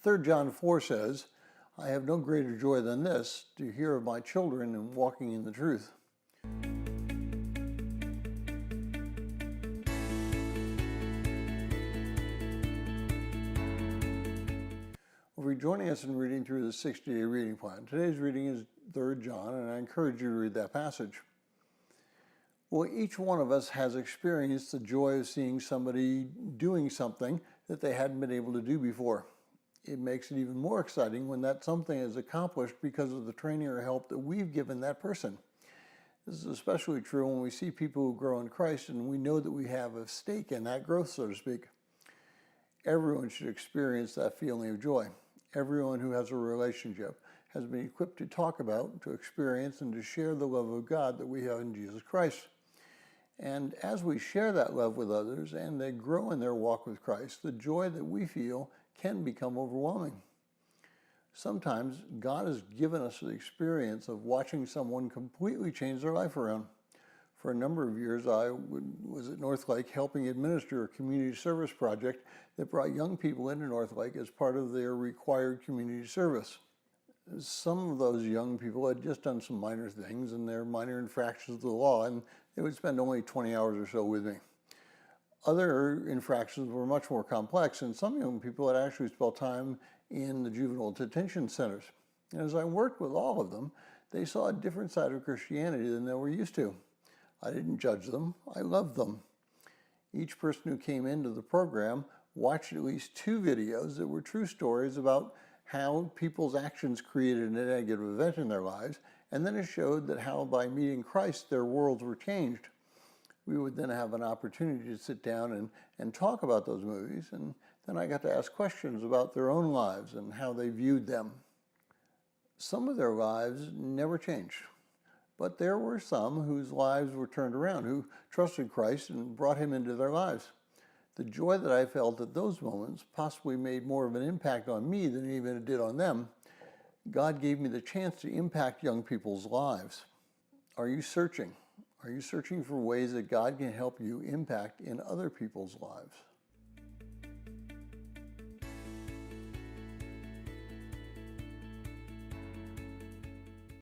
3 John 4 says, I have no greater joy than this, to hear of my children and walking in the truth. Well, for joining us in reading through the 60-day reading plan. Today's reading is 3 John, and I encourage you to read that passage. Well, each one of us has experienced the joy of seeing somebody doing something that they hadn't been able to do before. It makes it even more exciting when that something is accomplished because of the training or help that we've given that person. This is especially true when we see people who grow in Christ and we know that we have a stake in that growth, so to speak. Everyone should experience that feeling of joy. Everyone who has a relationship has been equipped to talk about, to experience, and to share the love of God that we have in Jesus Christ. And as we share that love with others and they grow in their walk with Christ, the joy that we feel can become overwhelming. Sometimes God has given us the experience of watching someone completely change their life around. For a number of years, I was at Northlake helping administer a community service project that brought young people into Northlake as part of their required community service. Some of those young people had just done some minor things and they're minor infractions of the law, and they would spend only 20 hours or so with me. Other infractions were much more complex, and some young people had actually spent time in the juvenile detention centers. And as I worked with all of them, they saw a different side of Christianity than they were used to. I didn't judge them, I loved them. Each person who came into the program watched at least 2 videos that were true stories about how people's actions created a negative event in their lives, and then it showed that how by meeting Christ their worlds were changed. We would then have an opportunity to sit down and talk about those movies, and then I got to ask questions about their own lives and how they viewed them. Some of their lives never changed, but there were some whose lives were turned around, who trusted Christ and brought him into their lives. The joy that I felt at those moments possibly made more of an impact on me than even it did on them. God gave me the chance to impact young people's lives. Are you searching? Are you searching for ways that God can help you impact in other people's lives?